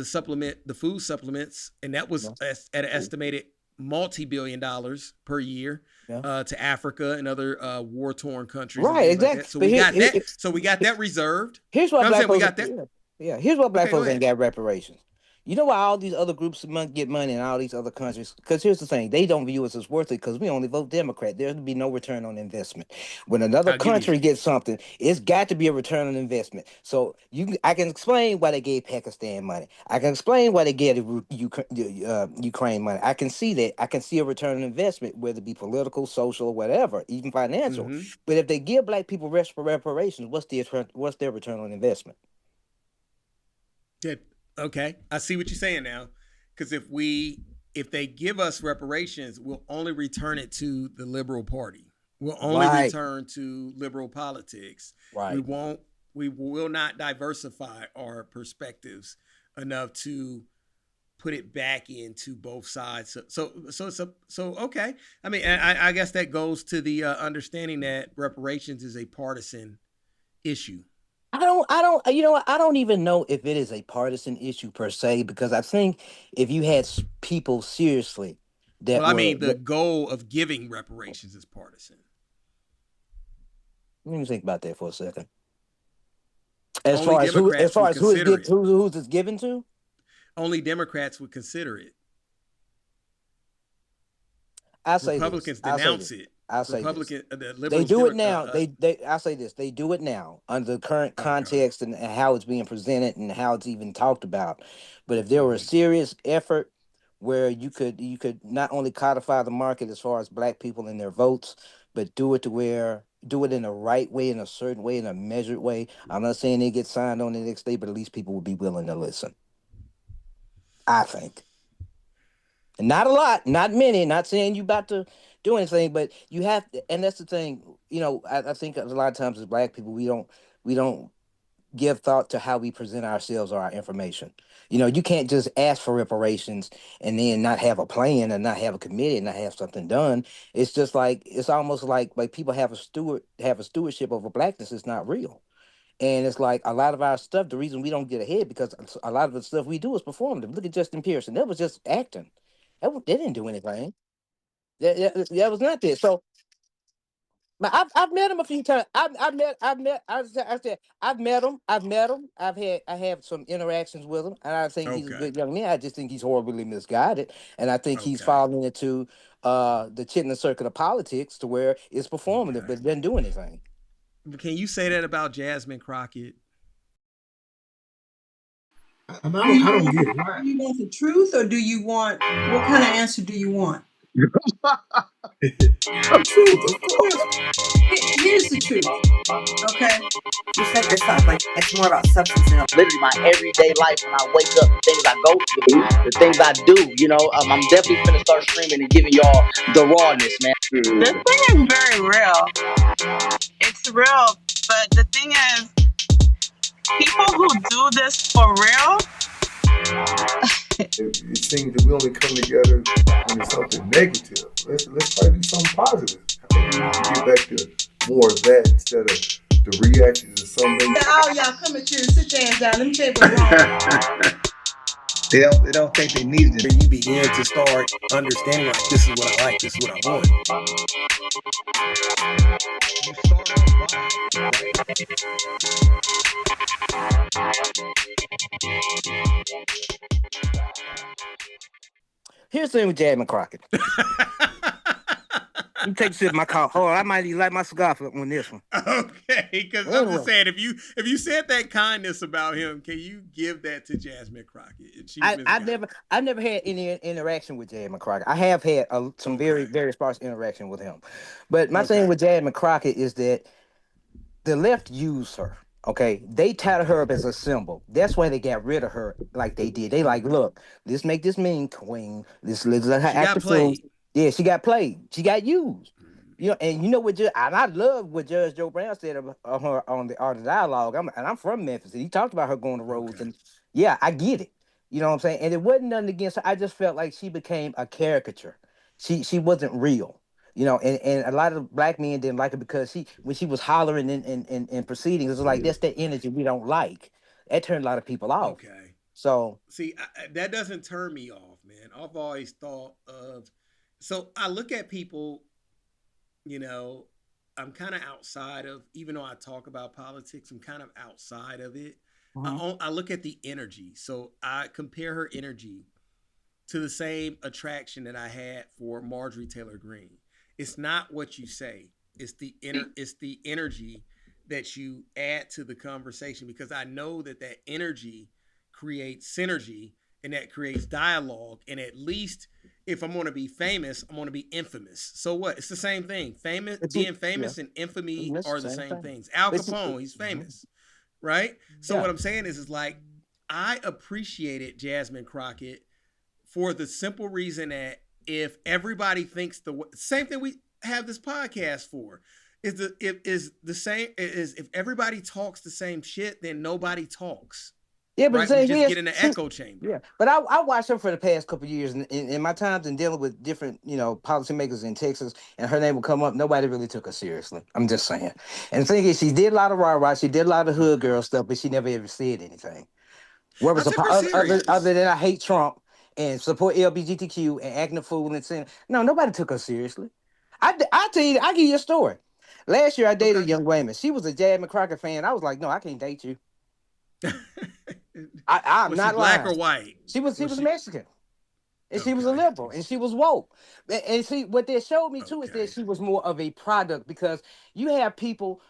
supplement, the food supplements, and that was Yeah. at an estimated multi-billion dollars per year Yeah. to Africa and other war-torn countries and Right, things like exactly. that. So But we got that. So we got that reserved. here's why No, I'm black saying we folks, got that. yeah, here's why black Okay, go folks ain't ahead. got reparations. You know why all these other groups get money in all these other countries? Because here's the thing, they don't view us as worth it because we only vote Democrat. There'll be no return on investment. When another I'll give you country that. gets something, it's got to be a return on investment. So I can explain why they gave Pakistan money. I can explain why they gave Ukraine money. I can see that. I can see a return on investment, whether it be political, social, whatever, even financial. Mm-hmm. But if they give black people reparations, what's their return on investment? Yeah. Okay, I see what you're saying now. Because if they give us reparations, we'll only return it to the liberal party. We'll only Right, return to liberal politics. We right. won't. We will not diversify our perspectives enough to put it back into both sides. So okay. I mean, I guess that goes to the understanding that reparations is a partisan issue. You know what? I don't even know if it is a partisan issue per se, because I think if you had people seriously Well, that I were, mean, the goal of giving reparations is partisan. let me think about that for a second. Only As Democrats far would as consider it. who's it's given to, Only Democrats would consider it. I say this. Republicans I'll say denounce this. it. I'll say this. The They liberals, do it now. uh, I say this. They do it now under the current okay, go ahead. context and how it's being presented and how it's even talked about. But if there were a Mm-hmm. serious effort where you could not only codify the market as far as black people and their votes, but do it in a right way, in a certain way, in a measured way. I'm not saying they get signed on the next day, but at least people will be willing to listen. I think. Not a lot, not many. Not saying you about to do anything, but you have to, and that's the thing. I think a lot of times as black people, we don't give thought to how we present ourselves or our information. You can't just ask for reparations and then not have a plan and not have a committee and not have something done. It's just like it's almost like people have a stewardship over blackness. It's not real. And it's like a lot of our stuff, the reason we don't get ahead because a lot of the stuff we do is performative. Look at Justin Pearson. That was just acting. They didn't do anything. That was not this. So, but I've met him a few times. I've met him. I've met him. I have some interactions with him, and I think he's a Okay, good young man. I just think he's horribly misguided, and I think he's okay, falling into the chitlin circuit of politics to where it's performative, okay. but it doesn't do anything. Can you say that about Jasmine Crockett? And I don't get it. Do you want the truth or do you want, what kind of answer do you want? The truth, of course. Here's the truth. Okay. You said yourself, like, it's more about substance than Literally my everyday life when I wake up, the things I go through, the things I do, I'm definitely finna start streaming and giving y'all the rawness, man. This thing is very real. It's real, but the thing is, people who do this for real, It seems that we only come together when it's something negative. Let's try to do something positive. I think we need to get back to more of that instead of the reactions of some Now, all y'all come at you and sit your ass down. Let me tell you what's wrong. They don't think they need it. You begin to start understanding like this is what I like, this is what I want. You start off Here's the thing with Jasmine Crockett. You take a sip of my coffee. Hold on, I might even light my cigar on this one. Okay, because I'm just saying, if you said that kindness about him, can you give that to Jasmine Crockett? I never had any interaction with Jasmine Crockett. I have had some very, very sparse interaction with him, but my thing with Jasmine Crockett is that the left used her. Okay, they tied her up as a symbol. That's why they got rid of her like they did. They like, look, let's make this mean queen. Let's let her act the fool. Yeah, she got played. She got used. You know, and you know what? And I love what Judge Joe Brown said of her on the Art of Dialogue. I'm from Memphis, and he talked about her going to roads, and yeah, I get it. You know what I'm saying? And it wasn't nothing against her. I just felt like she became a caricature. She wasn't real. You know, and a lot of black men didn't like her because when she was hollering in proceedings, it was like that's the energy we don't like. That turned a lot of people off. Okay. So see, that doesn't turn me off, man. I've always thought of. So I look at people, you know, I'm kind of outside of, even though I talk about politics, I'm kind of outside of it. I look at the energy. So I compare her energy to the same attraction that I had for Marjorie Taylor Greene. It's not what you say. It's the energy that you add to the conversation, because I know that energy creates synergy, and that creates dialogue. And at least if I'm going to be famous, I'm going to be infamous. So what? It's the same thing. Being famous and infamy are the same things. Al Capone, he's famous, right? So what I'm saying is like, I appreciated Jasmine Crockett for the simple reason that if everybody thinks the same thing we have this podcast for, if everybody talks the same shit, then nobody talks. Yeah, but right? We just get in the echo chamber. Yeah, but I watched her for the past couple of years, and in my times in dealing with different, policymakers in Texas, and her name would come up, nobody really took her seriously. I'm just saying. And the thing is, she did a lot of rah-rah, she did a lot of hood girl stuff, but she never ever said anything. What was other than I hate Trump and support LGBTQ and acting a fool and saying, no, nobody took her seriously. I tell you, I give you a story. Last year, I dated a young woman. She was a Jasmine Crockett fan. I was like, no, I can't date you. I'm not black lying. Or white? She was Mexican. And she was a liberal, and she was woke. And see, what they showed me too is that she was more of a product, because you have people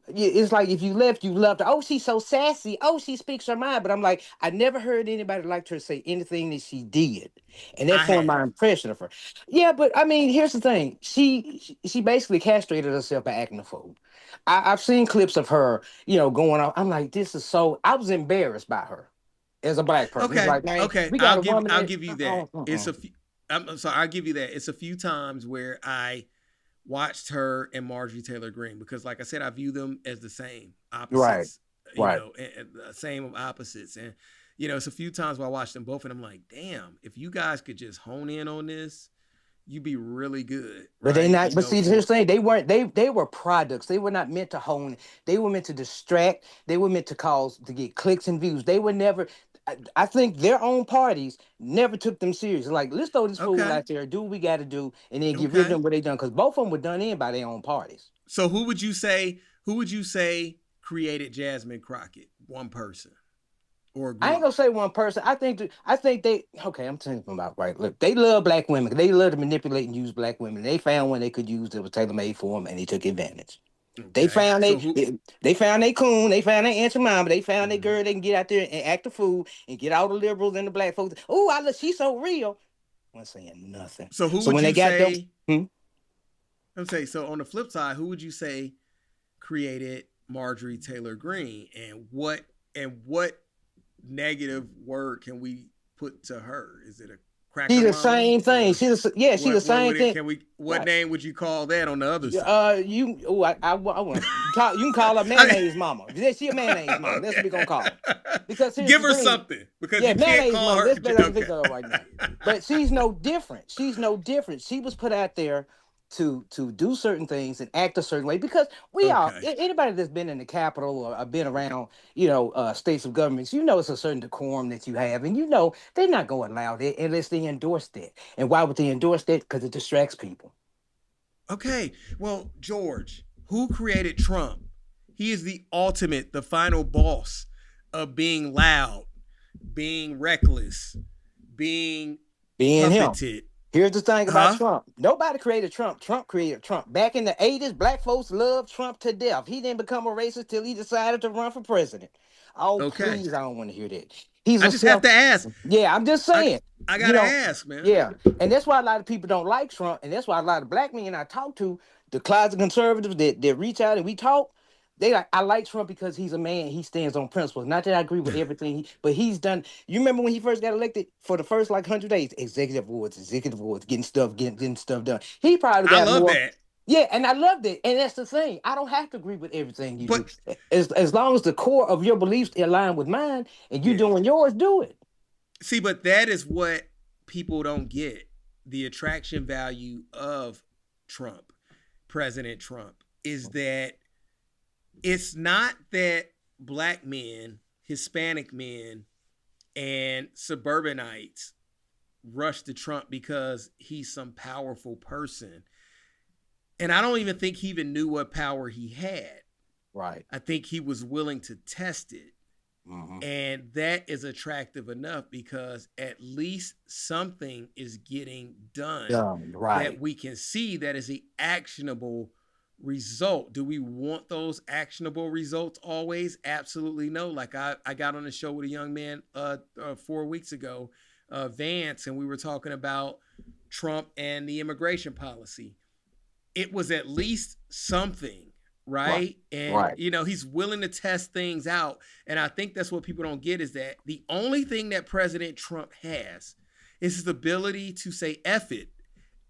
it's like if you left, you loved her. Oh, she's so sassy. Oh, she speaks her mind. But I'm like, I never heard anybody like her say anything that she did. And that formed my impression of her. Yeah, but I mean, here's the thing. She basically castrated herself by acting a fool. I've seen clips of her, going on. I'm like, I was embarrassed by her as a black person. Okay, like, man, okay. I'll give you that. It's a few. I'm sorry. I'll give you that. It's a few times where I watched her and Marjorie Taylor Greene, because, like I said, I view them as the same opposites. Right. And the same of opposites. And it's a few times where I watched them both, and I'm like, damn, if you guys could just hone in on this, you'd be really good. But they not. But see, here's the thing: they weren't. They were products. They were not meant to hone. They were meant to distract. They were meant to get clicks and views. They were never. I think their own parties never took them serious. Like, let's throw this fool out there, do what we got to do, and then get rid of them what they done. Because both of them were done in by their own parties. So who would you say created Jasmine Crockett? One person. Or I ain't gonna say one person. I think they. Okay, I'm telling you about right. Look, they love black women. They love to manipulate and use black women. They found one they could use that was tailor made for them, and they took advantage. Okay. They found they found their coon. They found their Aunt Jemima. They found their girl. They can get out there and act the fool and get all the liberals and the black folks. Oh, she's so real. I'm saying nothing. So who would you say? I'm saying, so on the flip side, who would you say created Marjorie Taylor Greene, and what negative word can we put to her? Is it a cracker? She's the same thing. She's the same thing. What name would you call that on the other side? I want you can call her mayonnaise mama. She a mayonnaise mama. That's what we gonna call her. Because give her something. Because you can't call her. That's better than think of her right now. But she's no different. She was put out there to do certain things and act a certain way, because anybody that's been in the Capitol or been around states of governments, it's a certain decorum that you have, and they're not going to allow that unless they endorse that. And why would they endorse that? Because it distracts people. Okay, well, George, who created Trump? He is the final boss of being loud, being reckless, being puppeted. Here's the thing about Huh? Trump. Nobody created Trump. Trump created Trump. Back in the 80s, black folks loved Trump to death. He didn't become a racist till he decided to run for president. Oh, Okay. please, I don't want to hear that. He's I a just have self. to ask. Yeah, I'm just I saying. I You gotta know, ask, man. yeah. And that's why a lot of people don't like Trump. And that's why a lot of black men I talk to, the closet conservatives that reach out and we talk, they like, I like Trump because he's a man. He stands on principles. Not that I agree with everything, but he's done. You remember when he first got elected for the first like 100 days, executive orders, getting stuff done. He probably I got love more. that. Yeah, and I loved it. And that's the thing. I don't have to agree with everything you do. But As long as the core of your beliefs align with mine and you yeah. doing yours, do it. See, but that is what people don't get. The attraction value of Trump, President Trump, is that it's not that black men, Hispanic men, and suburbanites rush to Trump because he's some powerful person. And I don't even think he even knew what power he had. Right. I think he was willing to test it. Mm-hmm. And that is attractive enough because at least something is getting done Right. that we can see that is an actionable result. Do we want those actionable results always? Absolutely no. Like I got on the show with a young man 4 weeks ago, Vance, and we were talking about Trump and the immigration policy. It was at least something. Right. And, right. you know, he's willing to test things out. And I think that's what people don't get is that the only thing that President Trump has is his ability to say, F it.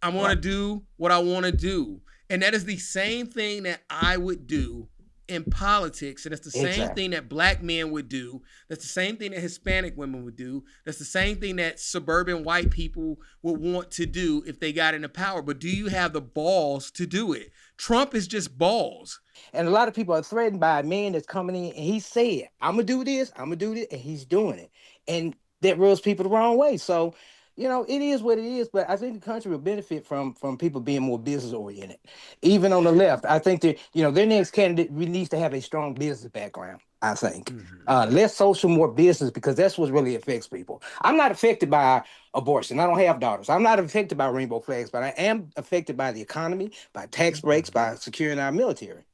I want to do what I want to do. And that is the same thing that I would do in politics. And it's the same thing that black men would do. That's the same thing that Hispanic women would do. That's the same thing that suburban white people would want to do if they got into power. But do you have the balls to do it? Trump is just balls. And a lot of people are threatened by a man that's coming in and he said, I'm going to do this, and he's doing it. And that rubs people the wrong way. So, you know, it is what it is, but I think the country will benefit from people being more business oriented. Even on the left, I think that, you know, their next candidate needs to have a strong business background, I think. Less social, more business, because that's what really affects people. I'm not affected by abortion. I don't have daughters. I'm not affected by rainbow flags, but I am affected by the economy, by tax breaks, by securing our military.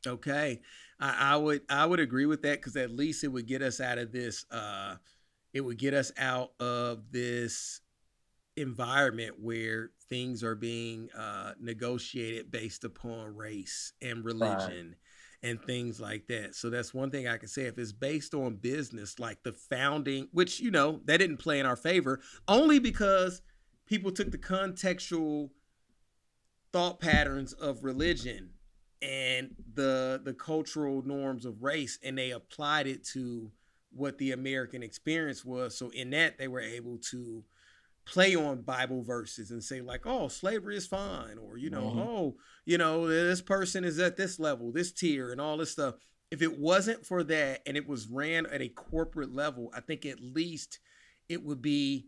Okay. I would agree with that because at least it would get us out of this it would get us out of this environment where things are being negotiated based upon race and religion and things like that. So that's one thing I can say. If it's based on business, like the founding, which, you know, that didn't play in our favor, only because people took the contextual thought patterns of religion and the cultural norms of race, and they applied it to what the American experience was. So in that, they were able to play on Bible verses and say like, oh, slavery is fine. Or, you know, oh, you know, this person is at this level, this tier and all this stuff. If it wasn't for that and it was ran at a corporate level, I think at least it would be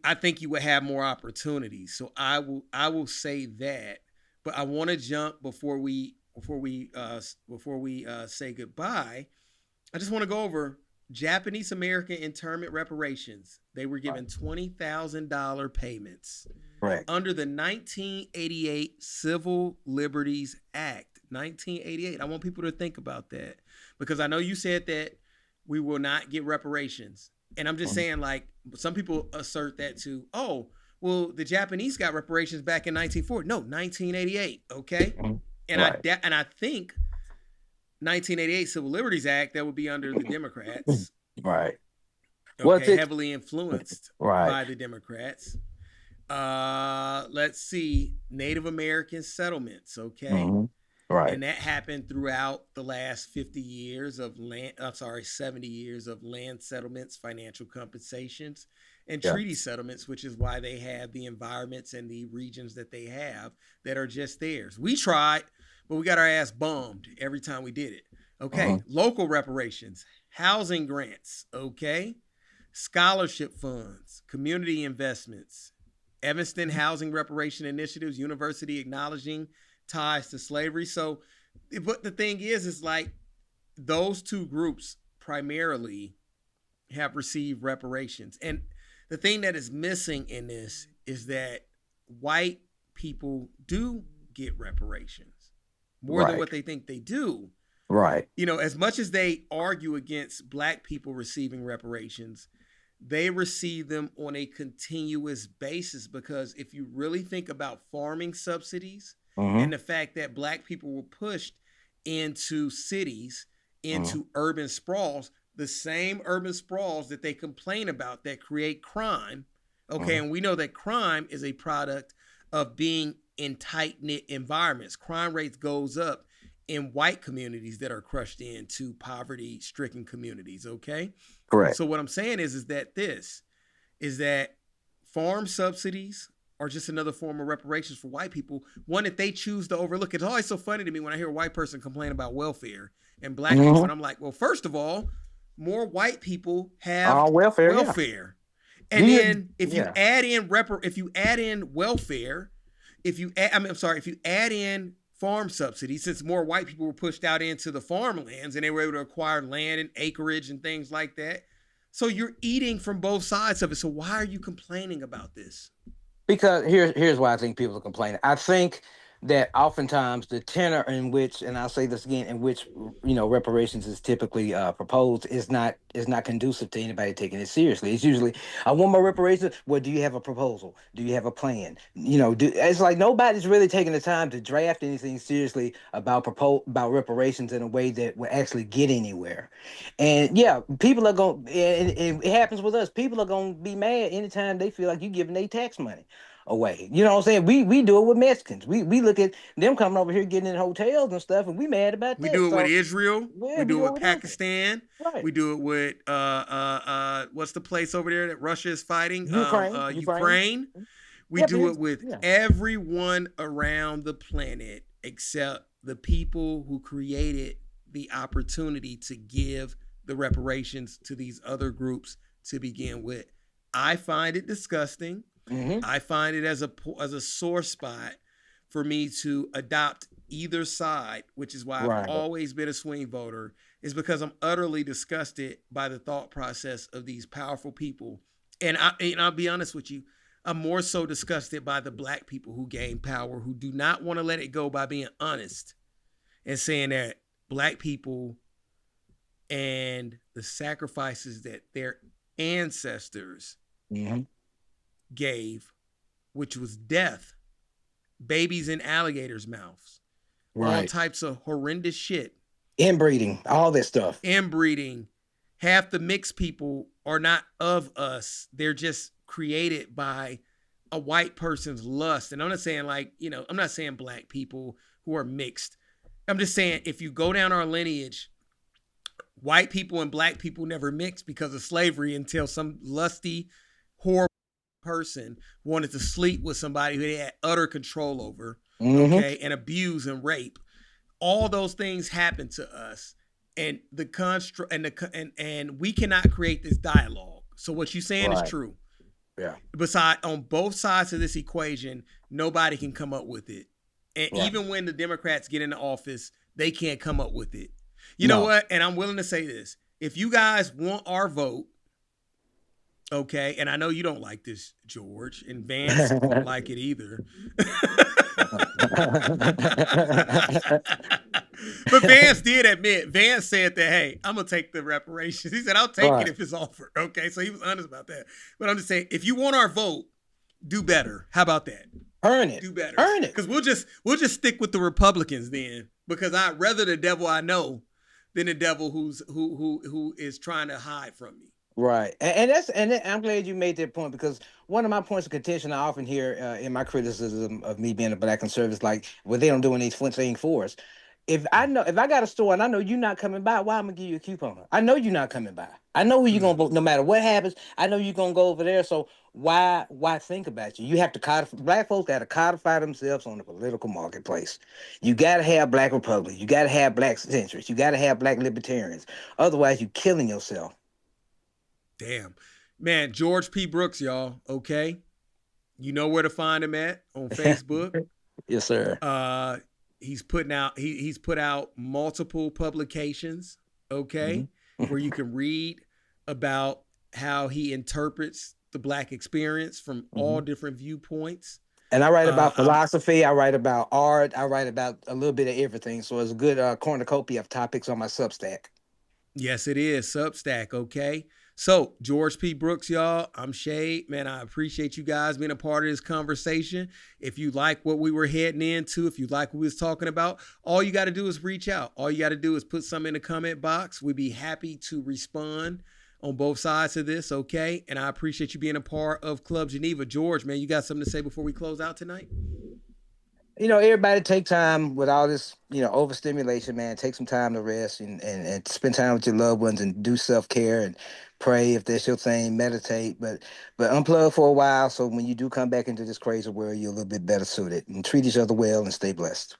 I think you would have more opportunities. So I will say that, but I want to jump before we say goodbye. I just want to go over Japanese American internment reparations. They were given $20,000 payments under the 1988 Civil Liberties Act. 1988. I want people to think about that because I know you said that we will not get reparations. And I'm just saying, like, some people assert that too. Oh, well, the Japanese got reparations back in 1940. No, 1988. Okay. And I think 1988 Civil Liberties Act, that would be under the Democrats. Right. Okay, heavily influenced by the Democrats. Let's see, Native American settlements. Okay. Right. And that happened throughout the last 50 years of 70 years of land settlements, financial compensations, and treaty settlements, which is why they have the environments and the regions that they have that are just theirs. We tried, but we got our ass bombed every time we did it. Okay. Local reparations, housing grants. Okay. Scholarship funds, community investments, Evanston Housing Reparation Initiatives, university acknowledging ties to slavery. So, but the thing is like those two groups primarily have received reparations. And the thing that is missing in this is that white people do get reparations more than Right. what they think they do. Right. You know, as much as they argue against black people receiving reparations, they receive them on a continuous basis, because if you really think about farming subsidies and the fact that black people were pushed into cities, into urban sprawls, the same urban sprawls that they complain about that create crime. Okay, and we know that crime is a product of being in tight-knit environments. Crime rates goes up in white communities that are crushed into poverty-stricken communities, okay? Correct. So what I'm saying is that farm subsidies are just another form of reparations for white people, one that they choose to overlook. It's always so funny to me when I hear a white person complain about welfare and black people, and I'm like, well, first of all, more white people have welfare. welfare. And then if you add in welfare, if you add in farm subsidies, since more white people were pushed out into the farmlands and they were able to acquire land and acreage and things like that. So you're eating from both sides of it. So why are you complaining about this? Because here's why I think people are complaining. I think that oftentimes the tenor in which, and I'll say this again, in which reparations is typically proposed is not conducive to anybody taking it seriously. It's usually, I want my reparations. Well, do you have a proposal? Do you have a plan? It's like nobody's really taking the time to draft anything seriously about reparations in a way that will actually get anywhere. And yeah, people are going, and it happens with us. People are going to be mad anytime they feel like you're giving their tax money away. You know what I'm saying? We do it with Mexicans. We look at them coming over here getting in hotels and stuff, and we mad about that. We do it with Israel. Yeah, we do it with Pakistan. Right. We do it with what's the place over there that Russia is fighting? Ukraine. We do it with everyone around the planet except the people who created the opportunity to give the reparations to these other groups to begin with. I find it disgusting. I find it as a sore spot for me to adopt either side, which is why I've always been a swing voter, is because I'm utterly disgusted by the thought process of these powerful people. And I'll be honest with you, I'm more so disgusted by the black people who gain power, who do not want to let it go by being honest and saying that black people and the sacrifices that their ancestors gave, which was death, babies in alligators' mouths, all types of horrendous shit, inbreeding, all this stuff. Inbreeding. Half the mixed people are not of us. They're just created by a white person's lust. And I'm not saying I'm not saying black people who are mixed. I'm just saying if you go down our lineage, white people and black people never mixed because of slavery until some lusty, horrible person wanted to sleep with somebody who they had utter control over, and abuse and rape. All those things happen to us, and the construct and we cannot create this dialogue. So what you're saying is true. Yeah. Besides, on both sides of this equation, nobody can come up with it. And even when the Democrats get into office, they can't come up with it. You know what? And I'm willing to say this. If you guys want our vote, okay, and I know you don't like this, George, and Vance won't like it either. But Vance did admit, Vance said that, hey, I'm going to take the reparations. He said, I'll take it if it's offered. Okay, so he was honest about that. But I'm just saying, if you want our vote, do better. How about that? Earn it. Do better. Earn it. Because we'll just stick with the Republicans then. Because I'd rather the devil I know than the devil who is trying to hide from me. Right, and I'm glad you made that point, because one of my points of contention I often hear in my criticism of me being a black conservative is like, well, they don't do any thing for us. If I got a store and I know you're not coming by, why I'm gonna give you a coupon? I know you're not coming by. I know where you're gonna vote. No matter what happens, I know you're gonna go over there. So why think about you? You have to black folks got to codify themselves on the political marketplace. You got to have black Republicans. You got to have black centrists. You got to have black libertarians. Otherwise, you're killing yourself. Damn. Man, George P. Brooks, y'all, okay? You know where to find him at on Facebook. Yes, sir. He's put out multiple publications, okay, where you can read about how he interprets the Black experience from all different viewpoints. And I write about philosophy. I write about art. I write about a little bit of everything. So it's a good cornucopia of topics on my Substack. Yes, it is. Substack, okay? So, George P. Brooks, y'all, I'm Shade. Man, I appreciate you guys being a part of this conversation. If you like what we were heading into, if you like what we was talking about, all you got to do is reach out. All you got to do is put something in the comment box. We'd be happy to respond on both sides of this, okay? And I appreciate you being a part of Club Geneva. George, man, you got something to say before we close out tonight? Everybody take time with all this, overstimulation, man. Take some time to rest and spend time with your loved ones and do self-care and pray if that's your thing, meditate, but unplug for a while so when you do come back into this crazy world, you're a little bit better suited, and treat each other well and stay blessed.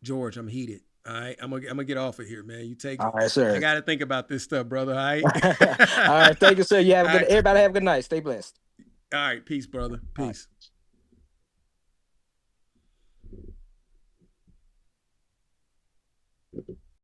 George, I'm heated. All right, I'm gonna get off of here, man. You take it. All right, sir. I got to think about this stuff, brother. All right. All right, thank you, sir. Everybody have a good night. Stay blessed. All right, peace, brother. Peace.